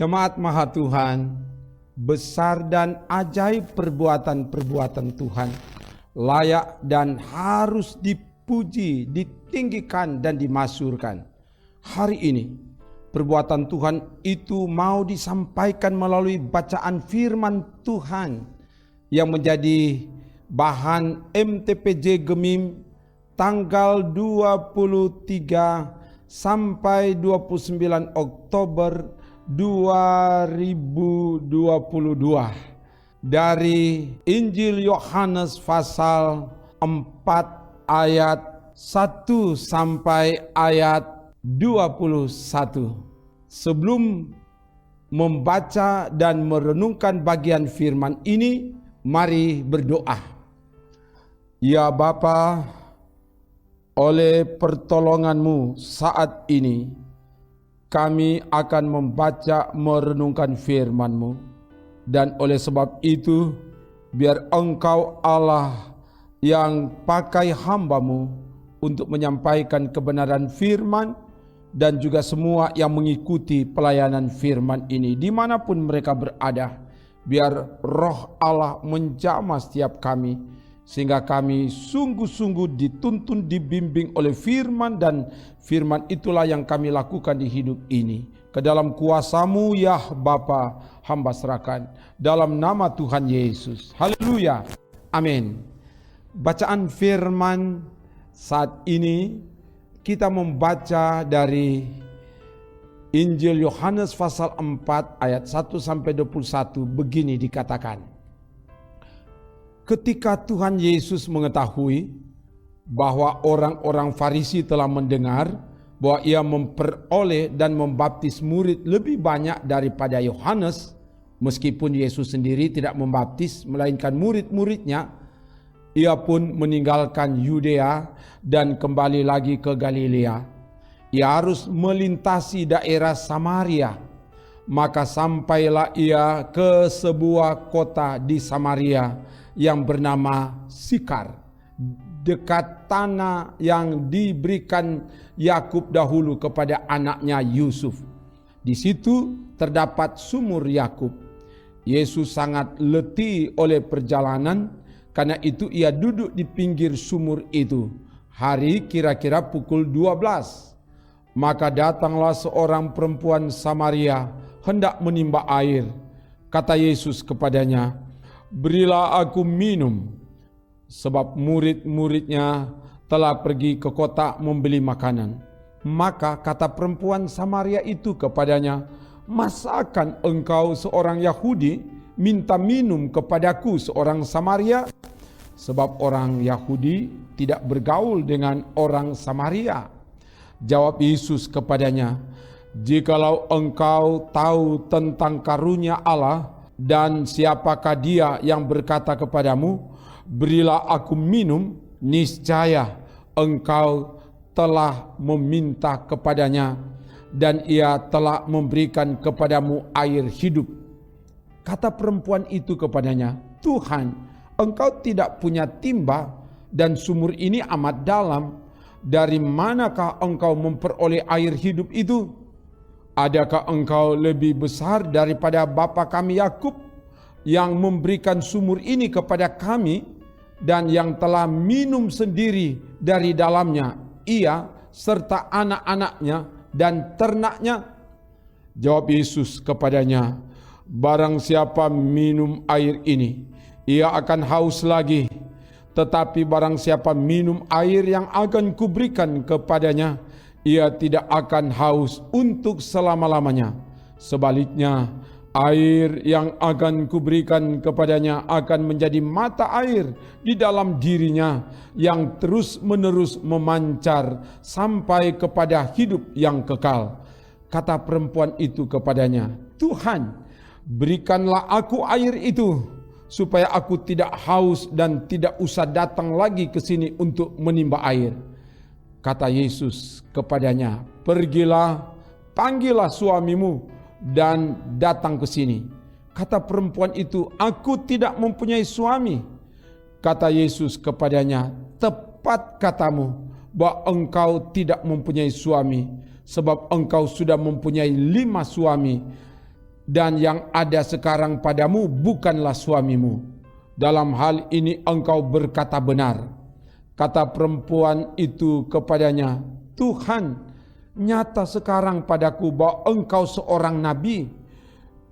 Jemaat Maha Tuhan, besar dan ajaib perbuatan-perbuatan Tuhan, layak dan harus dipuji, ditinggikan dan dimasyhurkan. Hari ini perbuatan Tuhan itu mau disampaikan melalui bacaan firman Tuhan yang menjadi bahan MTPJ Gemim tanggal 23 sampai 29 Oktober 2022 dari Injil Yohanes pasal 4 ayat 1 sampai ayat 21. Sebelum membaca dan merenungkan bagian firman ini, mari berdoa. Ya Bapa, oleh pertolongan-Mu saat ini, kami akan membaca merenungkan firman-Mu. Dan oleh sebab itu, biar Engkau Allah yang pakai hamba-Mu untuk menyampaikan kebenaran firman, dan juga semua yang mengikuti pelayanan firman ini dimanapun mereka berada, biar roh Allah menjamah setiap kami, sehingga kami sungguh-sungguh dituntun, dibimbing oleh firman, dan firman itulah yang kami lakukan di hidup ini. Ke dalam kuasa-Mu ya Bapa, hamba serahkan dalam nama Tuhan Yesus. Haleluya. Amin. Bacaan firman saat ini kita membaca dari Injil Yohanes pasal 4 ayat 1 sampai 21. Begini dikatakan: ketika Tuhan Yesus mengetahui bahwa orang-orang Farisi telah mendengar bahwa ia memperoleh dan membaptis murid lebih banyak daripada Yohanes, meskipun Yesus sendiri tidak membaptis melainkan murid-muridnya, ia pun meninggalkan Yudea dan kembali lagi ke Galilea. Ia harus melintasi daerah Samaria. Maka sampailah ia ke sebuah kota di Samaria yang bernama Sikar, dekat tanah yang diberikan Yakub dahulu kepada anaknya Yusuf. Di situ terdapat sumur Yakub. Yesus sangat letih oleh perjalanan, karena itu ia duduk di pinggir sumur itu. Hari kira-kira pukul 12. Maka datanglah seorang perempuan Samaria hendak menimba air. Kata Yesus kepadanya, "Berilah aku minum," sebab murid-muridnya telah pergi ke kota membeli makanan. Maka kata perempuan Samaria itu kepadanya, "Masakan engkau seorang Yahudi minta minum kepadaku seorang Samaria?" Sebab orang Yahudi tidak bergaul dengan orang Samaria. Jawab Yesus kepadanya, "Jikalau engkau tahu tentang karunia Allah dan siapakah dia yang berkata kepadamu, 'Berilah aku minum,' niscaya engkau telah meminta kepadanya, dan ia telah memberikan kepadamu air hidup." Kata perempuan itu kepadanya, "Tuhan, engkau tidak punya timba, dan sumur ini amat dalam. Dari manakah engkau memperoleh air hidup itu? Adakah engkau lebih besar daripada bapa kami Yakub, yang memberikan sumur ini kepada kami, dan yang telah minum sendiri dari dalamnya, ia serta anak-anaknya dan ternaknya?" Jawab Yesus kepadanya, "Barang siapa minum air ini, ia akan haus lagi. Tetapi barang siapa minum air yang akan kuberikan kepadanya, ia tidak akan haus untuk selama-lamanya. Sebaliknya, air yang akan kuberikan kepadanya akan menjadi mata air di dalam dirinya, yang terus-menerus memancar sampai kepada hidup yang kekal." Kata perempuan itu kepadanya, "Tuhan, berikanlah aku air itu, supaya aku tidak haus dan tidak usah datang lagi ke sini untuk menimba air." Kata Yesus kepadanya, "Pergilah, panggillah suamimu dan datang ke sini." Kata perempuan itu, "Aku tidak mempunyai suami." Kata Yesus kepadanya, "Tepat katamu bahwa engkau tidak mempunyai suami, sebab engkau sudah mempunyai 5 suami, dan yang ada sekarang padamu bukanlah suamimu. Dalam hal ini engkau berkata benar. Kata perempuan itu kepadanya, Tuhan, nyata sekarang padaku bahwa engkau seorang nabi.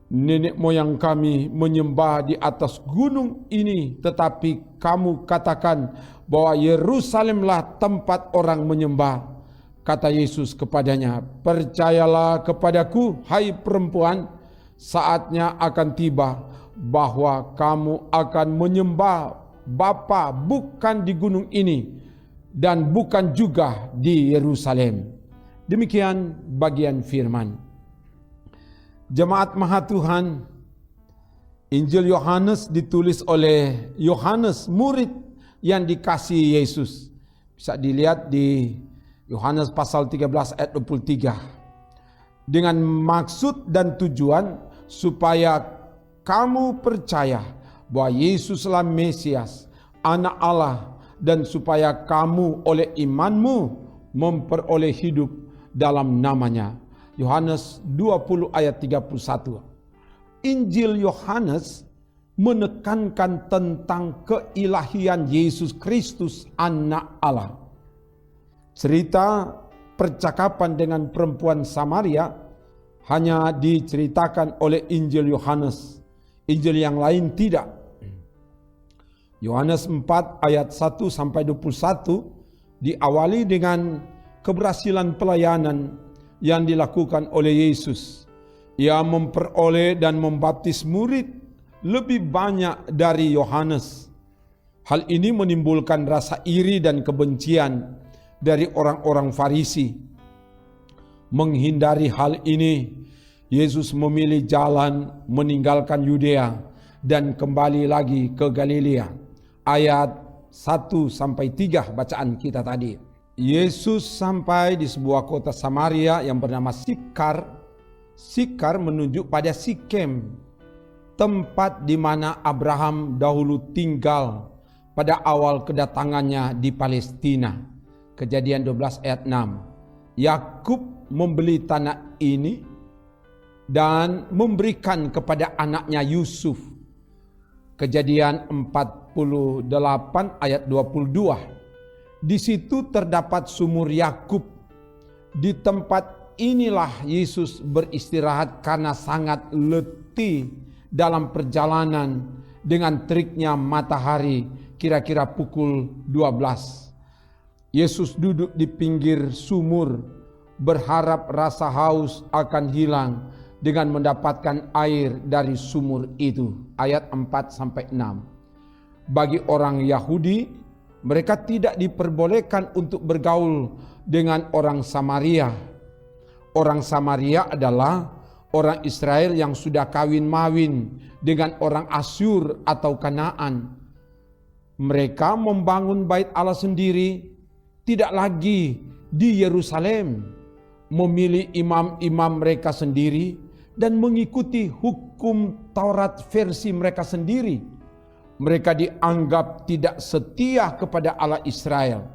Nenek moyang kami menyembah di atas gunung ini, tetapi kamu katakan bahwa Yerusalemlah tempat orang menyembah. Kata Yesus kepadanya, percayalah kepadaku, hai perempuan, saatnya akan tiba bahwa kamu akan menyembah Bapa bukan di gunung ini dan bukan juga di Yerusalem. Demikian bagian firman. Jemaat Maha Tuhan, Injil Yohanes ditulis oleh Yohanes, murid yang dikasihi Yesus. Bisa dilihat di Yohanes pasal 13 ayat 23. Dengan maksud dan tujuan supaya kamu percaya bahwa Yesuslah Mesias, Anak Allah, dan supaya kamu oleh imanmu memperoleh hidup dalam namanya. Yohanes 20 ayat 31. Injil Yohanes menekankan tentang keilahian Yesus Kristus, Anak Allah. Cerita percakapan dengan perempuan Samaria hanya diceritakan oleh Injil Yohanes. Injil yang lain tidak. Yohanes 4 ayat 1 sampai 21 diawali dengan keberhasilan pelayanan yang dilakukan oleh Yesus. Ia memperoleh dan membaptis murid lebih banyak dari Yohanes. Hal ini menimbulkan rasa iri dan kebencian dari orang-orang Farisi. Menghindari hal ini, Yesus memilih jalan meninggalkan Yudea dan kembali lagi ke Galilea. Ayat 1 sampai 3 bacaan kita tadi. Yesus sampai di sebuah kota Samaria yang bernama Sikar. Sikar menunjuk pada Sikem, tempat di mana Abraham dahulu tinggal pada awal kedatangannya di Palestina. Kejadian 12 ayat 6. Yakub membeli tanah ini dan memberikan kepada anaknya Yusuf. Kejadian 48 ayat 22. Di situ terdapat sumur Yakub. Di tempat inilah Yesus beristirahat karena sangat letih dalam perjalanan dengan teriknya matahari kira-kira pukul 12. Yesus duduk di pinggir sumur berharap rasa haus akan hilang dengan mendapatkan air dari sumur itu. Ayat 4 sampai 6. Bagi orang Yahudi, mereka tidak diperbolehkan untuk bergaul dengan orang Samaria. Orang Samaria adalah orang Israel yang sudah kawin-mawin dengan orang Asyur atau Kanaan. Mereka membangun bait Allah sendiri, tidak lagi di Yerusalem, memilih imam-imam mereka sendiri dan mengikuti hukum Taurat versi mereka sendiri. Mereka dianggap tidak setia kepada Allah Israel.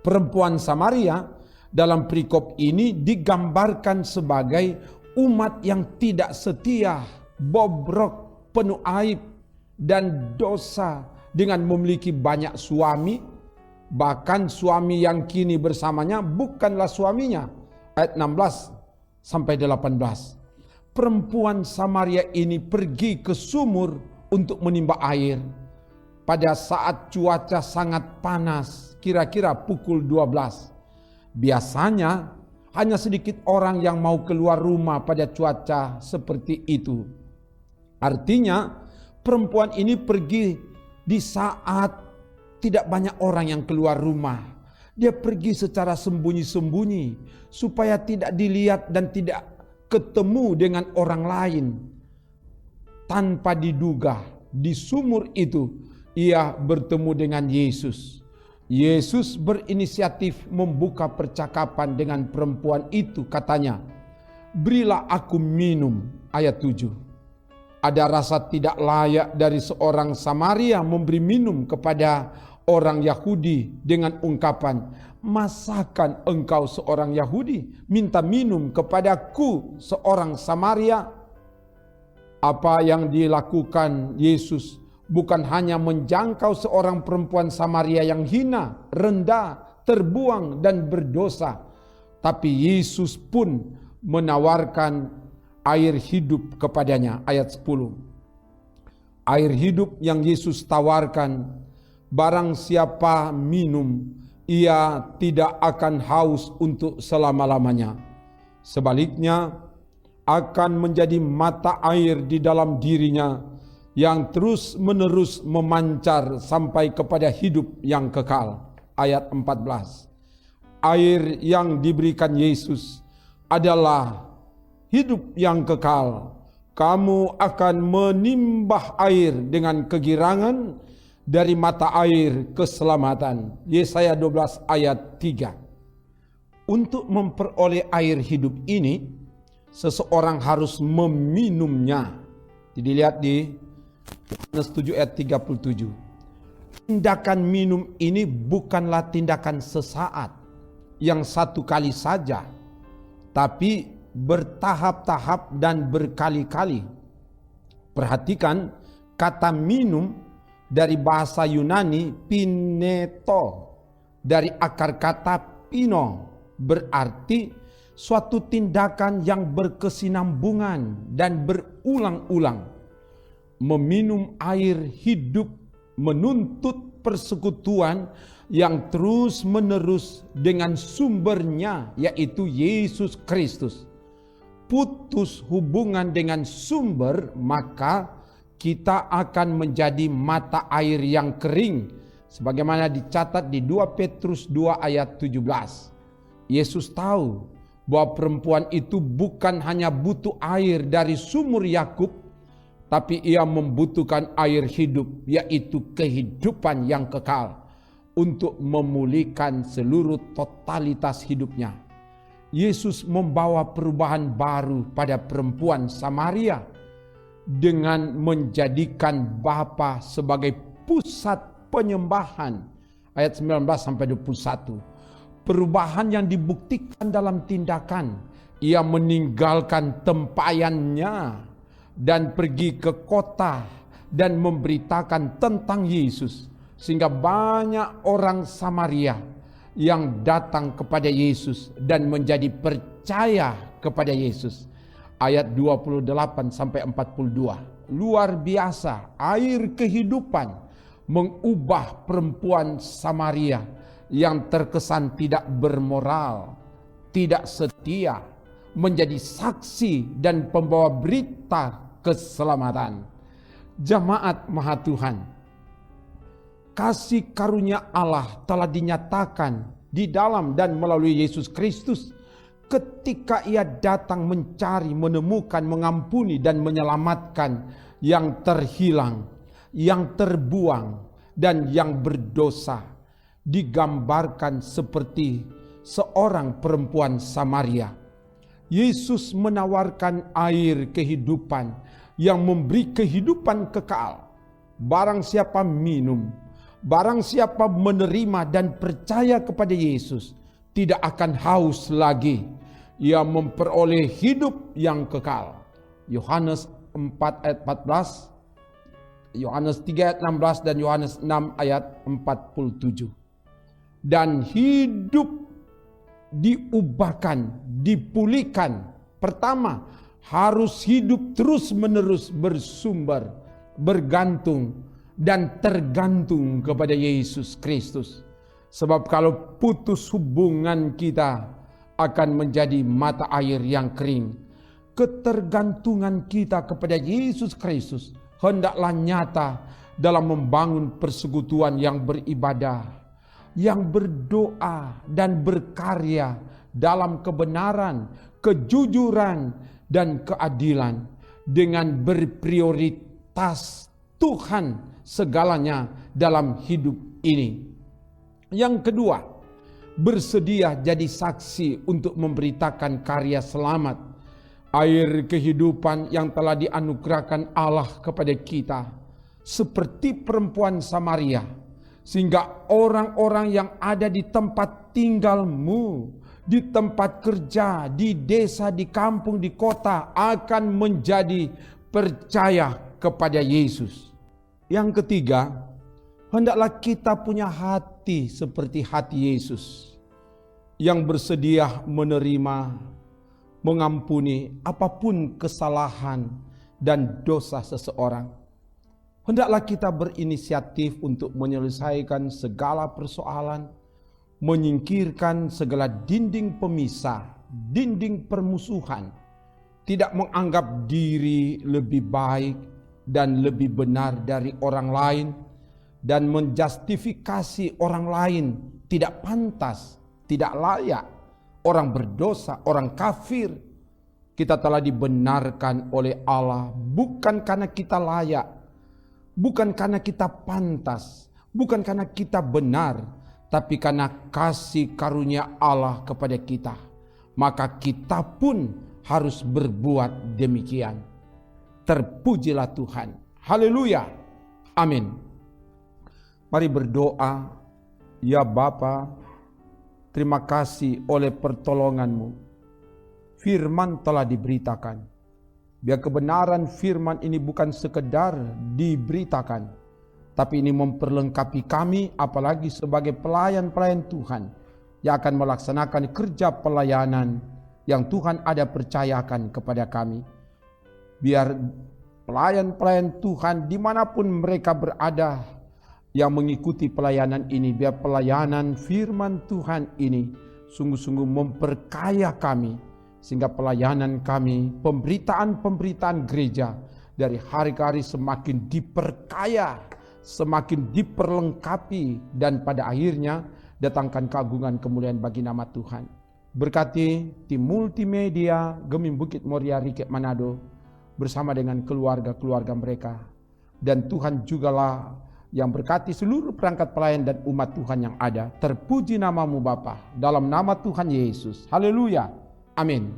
Perempuan Samaria dalam perikop ini digambarkan sebagai umat yang tidak setia, bobrok, penuh aib dan dosa dengan memiliki banyak suami. Bahkan suami yang kini bersamanya bukanlah suaminya. Ayat 16 sampai 18. Perempuan Samaria ini pergi ke sumur untuk menimba air pada saat cuaca sangat panas, kira-kira pukul 12. Biasanya hanya sedikit orang yang mau keluar rumah pada cuaca seperti itu. Artinya perempuan ini pergi di saat tidak banyak orang yang keluar rumah. Dia pergi secara sembunyi-sembunyi supaya tidak dilihat dan tidak ketemu dengan orang lain. Tanpa diduga, di sumur itu ia bertemu dengan Yesus. Yesus berinisiatif membuka percakapan dengan perempuan itu. Katanya, berilah aku minum. Ayat 7. Ada rasa tidak layak dari seorang Samaria memberi minum kepada orang Yahudi dengan ungkapan, masakan engkau seorang Yahudi minta minum kepadaku seorang Samaria? Apa yang dilakukan Yesus bukan hanya menjangkau seorang perempuan Samaria yang hina, rendah, terbuang dan berdosa, tapi Yesus pun menawarkan air hidup kepadanya. Ayat 10. Air hidup yang Yesus tawarkan, barang siapa minum, ia tidak akan haus untuk selama-lamanya. Sebaliknya, akan menjadi mata air di dalam dirinya yang terus-menerus memancar sampai kepada hidup yang kekal. Ayat 14. Air yang diberikan Yesus adalah hidup yang kekal. Kamu akan menimbah air dengan kegirangan dari mata air keselamatan. Yesaya 12 ayat 3. Untuk memperoleh air hidup ini, seseorang harus meminumnya. Jadi lihat di Yohanes 7 ayat 37. Tindakan minum ini bukanlah tindakan sesaat yang satu kali saja, tapi bertahap-tahap dan berkali-kali. Perhatikan kata minum dari bahasa Yunani pineto, dari akar kata pino, berarti suatu tindakan yang berkesinambungan dan berulang-ulang. Meminum air hidup menuntut persekutuan yang terus-menerus dengan sumbernya, yaitu Yesus Kristus. Putus hubungan dengan sumber, maka kita akan menjadi mata air yang kering, sebagaimana dicatat di 2 Petrus 2 ayat 17. Yesus tahu bahwa perempuan itu bukan hanya butuh air dari sumur Yakub, tapi ia membutuhkan air hidup, yaitu kehidupan yang kekal, untuk memulihkan seluruh totalitas hidupnya. Yesus membawa perubahan baru pada perempuan Samaria dengan menjadikan Bapa sebagai pusat penyembahan. Ayat 19-21. Perubahan yang dibuktikan dalam tindakan. Ia meninggalkan tempayannya dan pergi ke kota dan memberitakan tentang Yesus. Sehingga banyak orang Samaria yang datang kepada Yesus dan menjadi percaya kepada Yesus. Ayat 28-42. Luar biasa, air kehidupan mengubah perempuan Samaria yang terkesan tidak bermoral, tidak setia, menjadi saksi dan pembawa berita keselamatan. Jemaat Maha Tuhan, kasih karunia Allah telah dinyatakan di dalam dan melalui Yesus Kristus ketika ia datang mencari, menemukan, mengampuni dan menyelamatkan yang terhilang, yang terbuang dan yang berdosa. Digambarkan seperti seorang perempuan Samaria. Yesus menawarkan air kehidupan yang memberi kehidupan kekal. Barang siapa minum, barang siapa menerima dan percaya kepada Yesus, tidak akan haus lagi. Ia memperoleh hidup yang kekal. Yohanes 4 ayat 14, Yohanes 3 ayat 16 dan Yohanes 6 ayat 47. Dan hidup diubahkan, dipulihkan. Pertama, harus hidup terus-menerus bersumber, bergantung dan tergantung kepada Yesus Kristus. Sebab kalau putus hubungan, kita akan menjadi mata air yang kering. Ketergantungan kita kepada Yesus Kristus hendaklah nyata dalam membangun persekutuan yang beribadah, yang berdoa dan berkarya dalam kebenaran, kejujuran, dan keadilan, dengan berprioritas Tuhan segalanya dalam hidup ini. Yang kedua, bersedia jadi saksi untuk memberitakan karya selamat, air kehidupan yang telah dianugerahkan Allah kepada kita, seperti perempuan Samaria. Sehingga orang-orang yang ada di tempat tinggalmu, di tempat kerja, di desa, di kampung, di kota akan menjadi percaya kepada Yesus. Yang ketiga, hendaklah kita punya hati seperti hati Yesus, yang bersedia menerima, mengampuni apapun kesalahan dan dosa seseorang. Hendaklah kita berinisiatif untuk menyelesaikan segala persoalan, menyingkirkan segala dinding pemisah, dinding permusuhan, tidak menganggap diri lebih baik dan lebih benar dari orang lain, dan menjustifikasi orang lain tidak pantas, tidak layak, orang berdosa, orang kafir. Kita telah dibenarkan oleh Allah bukan karena kita layak, bukan karena kita pantas, bukan karena kita benar, tapi karena kasih karunia Allah kepada kita. Maka kita pun harus berbuat demikian. Terpujilah Tuhan. Haleluya. Amin. Mari berdoa. Ya Bapa, terima kasih oleh pertolongan-Mu. Firman telah diberitakan. Biar kebenaran firman ini bukan sekedar diberitakan, tapi ini memperlengkapi kami, apalagi sebagai pelayan-pelayan Tuhan yang akan melaksanakan kerja pelayanan yang Tuhan ada percayakan kepada kami. Biar pelayan-pelayan Tuhan dimanapun mereka berada yang mengikuti pelayanan ini, biar pelayanan firman Tuhan ini sungguh-sungguh memperkaya kami, sehingga pelayanan kami, pemberitaan-pemberitaan gereja dari hari ke hari semakin diperkaya, semakin diperlengkapi, dan pada akhirnya datangkan keagungan kemuliaan bagi nama Tuhan. Berkati tim multimedia Gemim Bukit Moria Rike Manado bersama dengan keluarga-keluarga mereka. Dan Tuhan jugalah yang berkati seluruh perangkat pelayan dan umat Tuhan yang ada. Terpuji nama-Mu Bapa, dalam nama Tuhan Yesus. Haleluya. Amin.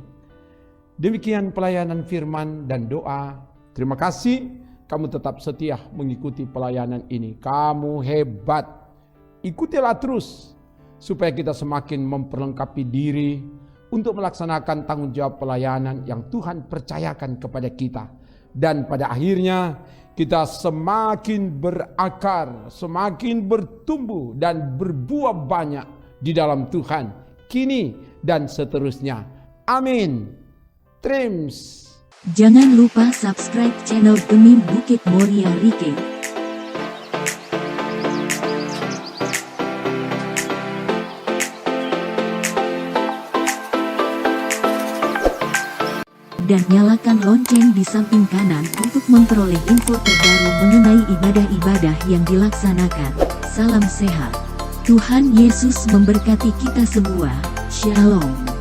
Demikian pelayanan firman dan doa. Terima kasih kamu tetap setia mengikuti pelayanan ini. Kamu hebat. Ikutilah terus supaya kita semakin memperlengkapi diri untuk melaksanakan tanggung jawab pelayanan yang Tuhan percayakan kepada kita. Dan pada akhirnya kita semakin berakar, semakin bertumbuh dan berbuah banyak di dalam Tuhan, kini dan seterusnya. Amin. Trims. Jangan lupa subscribe channel Gemim Bukit Moria Rike. Dan nyalakan lonceng di samping kanan untuk memperoleh info terbaru mengenai ibadah-ibadah yang dilaksanakan. Salam sehat. Tuhan Yesus memberkati kita semua. Shalom.